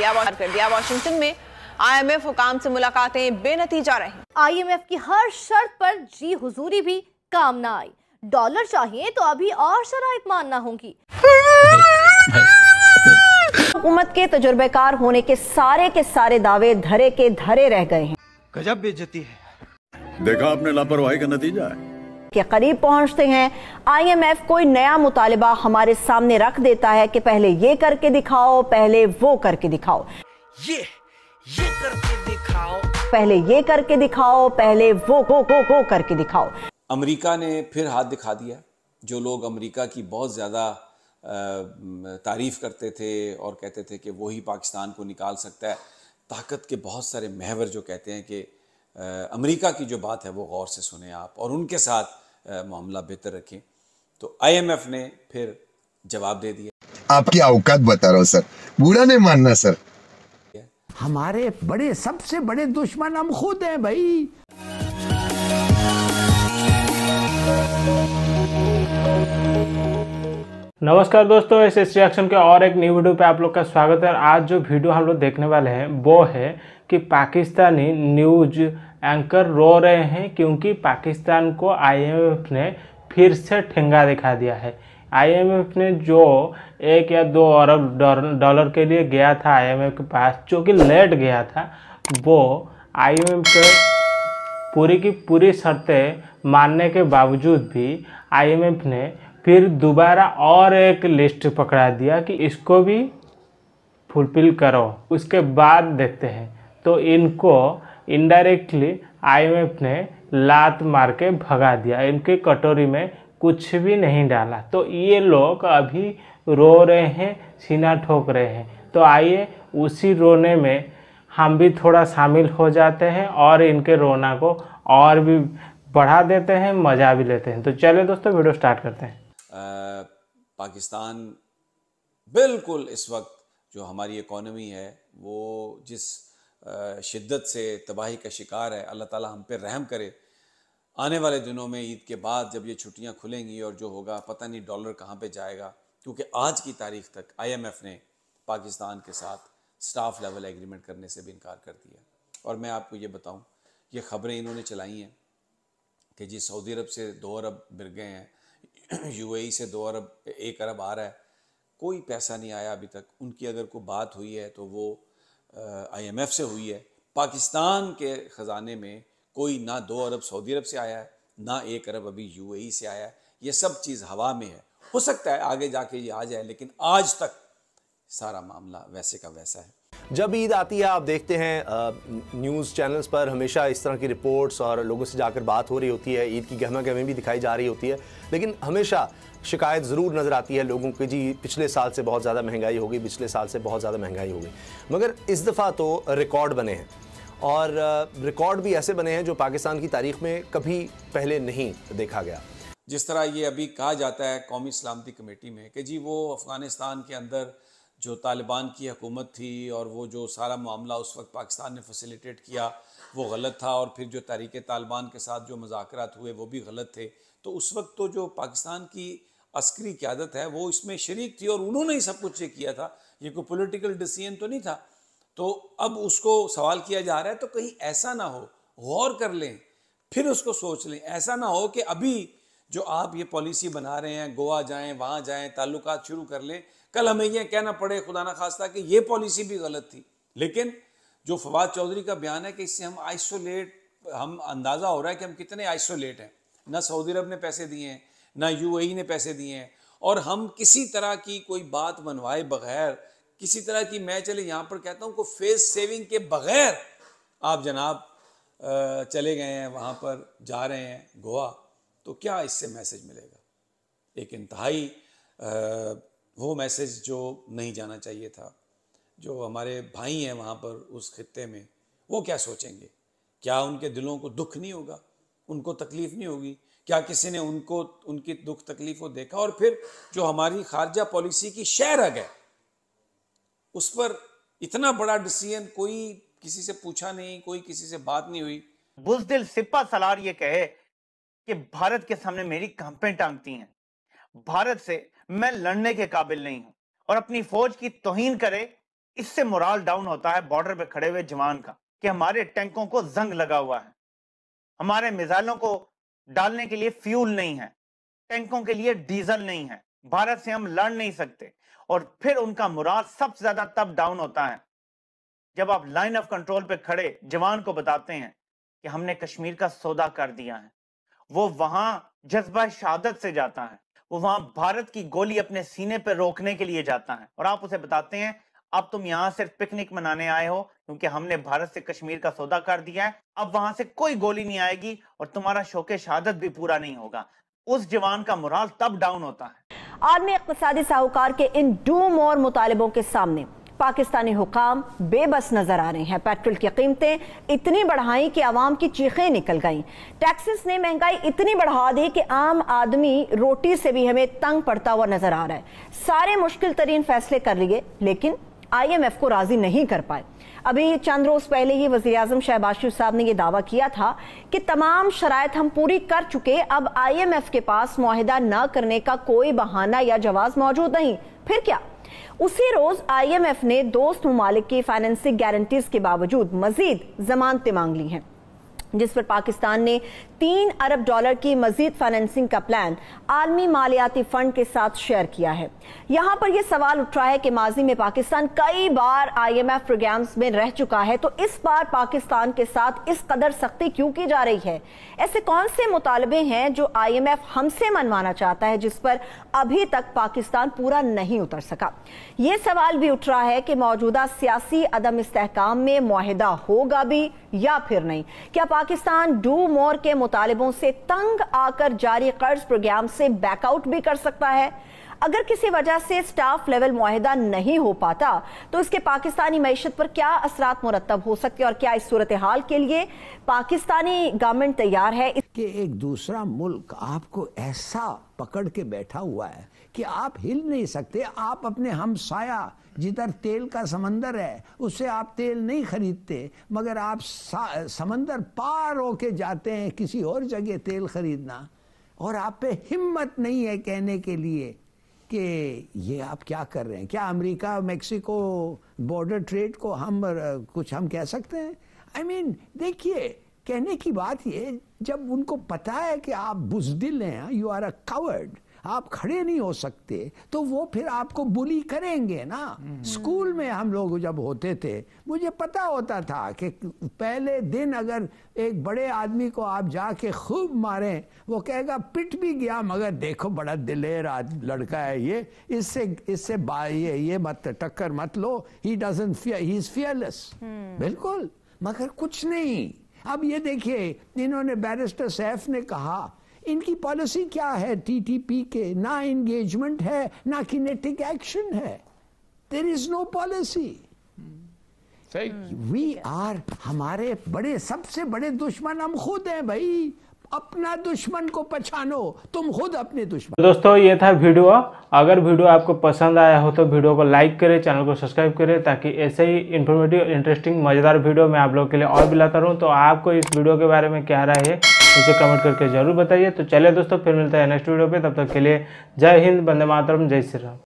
दिया। वॉशिंगटन में IMF हुकाम से मुलाकातें बेनतीजा रही। IMF की हर शर्त पर जी हुजूरी भी काम ना आई। डॉलर चाहिए तो अभी और शराइत मानना होंगी। हुकूमत के तजुर्बेकार होने के सारे दावे धरे के धरे रह गए हैं। गजब बेइज्जती है। देखा आपने लापरवाही का नतीजा है के करीब पहुंचते हैं। IMF कोई नया मुतालिबा हमारे सामने रख देता है कि पहले ये करके दिखाओ, पहले वो करके दिखाओ, ये करके दिखाओ, पहले ये करके दिखाओ, पहले वो करके दिखाओ। अमेरिका ने फिर हाथ दिखा दिया। जो लोग अमेरिका की बहुत ज़्यादा तारीफ़ करते थे और कहते थे कि वही पाकिस्तान को निकाल सकता है, ताकत के बहुत सारे महवर जो कहते हैं कि अमेरिका की जो बात है वो गौर से सुने आप और उनके साथ मामला बेहतर रखें, तो IMF ने फिर जवाब दे दिया। आपकी औकात बता रहा हूँ सर, बुरा नहीं मानना सर। हमारे सबसे बड़े दुश्मन हम खुद हैं भाई। नमस्कार दोस्तों, इस रिएक्शन के और एक नई वीडियो पे आप लोग का स्वागत है। आज जो वीडियो हम लोग देखने वाले हैं वो है कि पाकिस्तानी न्यूज एंकर रो रहे हैं क्योंकि पाकिस्तान को IMF ने फिर से ठेंगा दिखा दिया है। IMF ने जो 1 या 2 अरब डॉलर के लिए गया था IMF के पास, जो कि लेट गया था, वो IMF के पूरी की पूरी शर्तें मानने के बावजूद भी IMF ने फिर दोबारा और एक लिस्ट पकड़ा दिया कि इसको भी फुलफिल करो। उसके बाद देखते हैं तो इनको इनडायरेक्टली IMF ने लात मार के भगा दिया, इनके कटोरी में कुछ भी नहीं डाला। तो ये लोग अभी रो रहे हैं, सीना ठोक रहे हैं। तो आइए उसी रोने में हम भी थोड़ा शामिल हो जाते हैं और इनके रोना को और भी बढ़ा देते हैं, मज़ा भी लेते हैं। तो चलिए दोस्तों वीडियो स्टार्ट करते हैं। पाकिस्तान बिल्कुल इस वक्त जो हमारी इकॉनमी है वो जिस शिद्दत से तबाही का शिकार है, अल्लाह ताला हम पे रहम करे। आने वाले दिनों में ईद के बाद जब ये छुट्टियां खुलेंगी और जो होगा पता नहीं डॉलर कहाँ पे जाएगा, क्योंकि आज की तारीख तक IMF ने पाकिस्तान के साथ स्टाफ लेवल एग्रीमेंट करने से भी इनकार कर दिया। और मैं आपको ये बताऊं, ये ख़बरें इन्होंने चलाई हैं कि जी सऊदी अरब से 2 अरब मिल गए हैं, UAE से 2 अरब 1 अरब आ रहा है, कोई पैसा नहीं आया अभी तक। उनकी अगर कोई बात हुई है तो वो IMF से हुई है। पाकिस्तान के ख़जाने में कोई ना 2 अरब सऊदी अरब से आया है, ना 1 अरब अभी UAE से आया है। ये सब चीज़ हवा में है, हो सकता है आगे जाके ये आ जाए, लेकिन आज तक सारा मामला वैसे का वैसा है। जब ईद आती है आप देखते हैं न्यूज़ चैनल्स पर हमेशा इस तरह की रिपोर्ट्स और लोगों से जाकर बात हो रही होती है, ईद की गहमा गहमी भी दिखाई जा रही होती है, लेकिन हमेशा शिकायत ज़रूर नज़र आती है लोगों की, जी पिछले साल से बहुत ज़्यादा महंगाई होगी, पिछले साल से बहुत ज़्यादा महंगाई होगी। मगर इस दफ़ा तो रिकॉर्ड बने हैं और रिकॉर्ड भी ऐसे बने हैं जो पाकिस्तान की तारीख़ में कभी पहले नहीं देखा गया। जिस तरह ये अभी कहा जाता है कौमी सलामती कमेटी में कि जी वो अफ़गानिस्तान के अंदर जो तालिबान की हुकूमत थी और वो जो सारा मामला उस वक्त पाकिस्तान ने फैसिलिटेट किया वो गलत था, और फिर जो तहरीक तालिबान के साथ जो मुज़ाकरात हुए वो भी गलत थे। तो उस वक्त तो जो पाकिस्तान की अस्करी क़यादत है वो इसमें शरीक थी और उन्होंने ही सब कुछ ये किया था, ये कोई पॉलिटिकल डिसीजन तो नहीं था। तो अब उसको सवाल किया जा रहा है, तो कहीं ऐसा ना हो, गौर कर लें फिर उसको सोच लें। ऐसा ना हो कि अभी जो आप ये पॉलिसी बना रहे हैं, गोवा जाएं, वहाँ जाएं, ताल्लुकात शुरू कर लें, कल हमें ये कहना पड़े खुदा ना खास्ता कि ये पॉलिसी भी गलत थी। लेकिन जो फवाद चौधरी का बयान है कि इससे हम अंदाज़ा हो रहा है कि हम कितने आइसोलेट हैं। ना सऊदी अरब ने पैसे दिए हैं, ना UAE ने पैसे दिए हैं, और हम किसी तरह की कोई बात मनवाए बगैर, किसी तरह की, मैं चले यहाँ पर कहता हूँ को फेस सेविंग के बगैर आप जनाब चले गए हैं, वहाँ पर जा रहे हैं गोवा, तो क्या इससे मैसेज मिलेगा? एक इंतहाई वो मैसेज जो नहीं जाना चाहिए था। जो हमारे भाई हैं वहाँ पर उस खित्ते में, वो क्या सोचेंगे? क्या उनके दिलों को दुख नहीं होगा, उनको तकलीफ़ नहीं होगी? क्या किसी ने उनको उनकी दुख तकलीफ़ को देखा? और फिर जो हमारी खारजा पॉलिसी की शहरग है उस पर इतना बड़ा डिसीजन, कोई किसी से पूछा नहीं, कोई किसी से बात नहीं हुई। बुज़दिल सिपा सलार ये कहे कि भारत के सामने मेरी कांपें टांगती हैं, भारत से मैं लड़ने के काबिल नहीं हूं, और अपनी फौज की तौहीन करे इससे मोराल डाउन होता है बॉर्डर पे खड़े हुए जवान का कि हमारे टैंकों को जंग लगा हुआ है, हमारे मिसाइलों को डालने के लिए फ्यूल नहीं है, टैंकों के लिए डीजल नहीं है, भारत से हम लड़ नहीं सकते। और फिर उनका मोराल सबसे ज्यादा तब डाउन होता है जब आप लाइन ऑफ कंट्रोल पे खड़े जवान को बताते हैं कि हमने कश्मीर का सौदा कर दिया है। वो वहां जज्बा शहादत से जाता है, वो वहां भारत की गोली अपने सीने पे रोकने के लिए जाता है, और आप उसे बताते हैं अब तुम यहां सिर्फ पिकनिक मनाने आए हो क्योंकि हमने भारत से कश्मीर का सौदा कर दिया है, अब वहां से कोई गोली नहीं आएगी और तुम्हारा शौके शहादत भी पूरा नहीं होगा। उस जवान का मोराल तब डाउन होता है। आलमी इक़्तिसादी साहूकार के इन डू मोर मुतालिबों के सामने पाकिस्तानी हुकाम बेबस नजर आ रहे हैं। पेट्रोल की कीमतें इतनी बढ़ाई कि आवाम की चीखें निकल गईं। टैक्सेस ने महंगाई इतनी बढ़ा दी कि आम आदमी रोटी से भी हमें तंग पड़ता हुआ नजर आ रहा है। सारे मुश्किल तरीन फैसले कर लिए लेकिन IMF को राजी नहीं कर पाए। अभी चंद रोज पहले ही वज़ीर आज़म शहबाज शरीफ साहब ने यह दावा किया था कि तमाम शराइत हम पूरी कर चुके, अब IMF के पास मुआहिदा न करने का कोई बहाना या जवाब मौजूद नहीं। फिर क्या, उसी रोज IMF ने दोस्त ममालिक की फाइनेंसिंग गारंटीज के बावजूद मजीद जमानतें मांग ली हैं, जिस पर पाकिस्तान ने $3 अरब की मजीद फाइनेंसिंग का प्लान आलमी मालियाती फंड के साथ शेयर किया है। यहां पर यह सवाल उठ रहा है कि माजी में पाकिस्तान कई बार IMF प्रोग्राम्स में रह चुका है, तो इस बार पाकिस्तान के साथ इस कदर सख्ती क्यों की जा रही है? ऐसे कौन से मुतालबे हैं जो IMF हमसे मनवाना चाहता है जिस पर अभी तक पाकिस्तान पूरा नहीं उतर सका? यह सवाल भी उठ रहा है कि मौजूदा सियासी अदम इस्तेहकाम में मुआहिदा होगा भी या फिर नहीं। क्या पाकिस्तान डू मोर के मुतालिबों से तंग आकर जारी कर्ज प्रोग्राम से बैकआउट भी कर सकता है? अगर किसी वजह से स्टाफ लेवल मुआहिदा नहीं हो पाता तो इसके पाकिस्तानी मईशत पर क्या असरात मुरतब हो सकते हैं और क्या इस सूरत हाल के लिए पाकिस्तानी गवर्नमेंट तैयार है? कि एक दूसरा मुल्क आपको ऐसा पकड़ के बैठा हुआ है कि आप हिल नहीं सकते। आप अपने हमसाया जिधर तेल का समंदर है उससे आप तेल नहीं खरीदते, मगर आप समंदर पार होके जाते हैं किसी और जगह तेल खरीदना, और आप पे हिम्मत नहीं है कहने के लिए कि ये आप क्या कर रहे हैं। क्या अमेरिका मैक्सिको बॉर्डर ट्रेड को हम कह सकते हैं? I mean, देखिए, कहने की बात ये, जब उनको पता है कि आप बुज़दिल हैं, यू आर अ कावर्ड, आप खड़े नहीं हो सकते, तो वो फिर आपको बुली करेंगे ना। स्कूल में हम लोग जब होते थे, मुझे पता होता था कि पहले दिन अगर एक बड़े आदमी को आप जाके खूब मारें, वो कहेगा पिट भी गया मगर देखो बड़ा दिलेर लड़का है ये, इससे ये मत टक्कर मत लो, he doesn't fear, he is fearless. बिल्कुल, मगर कुछ नहीं। अब ये देखिए, इन्होंने बैरिस्टर सैफ ने कहा, इनकी पॉलिसी क्या है TTP के? ना एंगेजमेंट है, ना किनेटिक एक्शन है। There is no policy. We are, हमारे सबसे बड़े दुश्मन हम खुद हैं भाई। अपना दुश्मन को पहचानो, तुम खुद अपने दुश्मन। दोस्तों, ये था वीडियो। अगर वीडियो आपको पसंद आया हो तो वीडियो को लाइक करें, चैनल को सब्सक्राइब करें, ताकि ऐसे ही इन्फॉर्मेटिव, इंटरेस्टिंग, मज़ेदार वीडियो मैं आप लोगों के लिए और भी लाता रहूँ। तो आपको इस वीडियो के बारे में क्या राय है मुझे कमेंट करके जरूर बताइए। तो चलिए दोस्तों, फिर मिलता है नेक्स्ट वीडियो पे। तब तक के लिए जय हिंद, वंदे मातरम, जय श्री राम।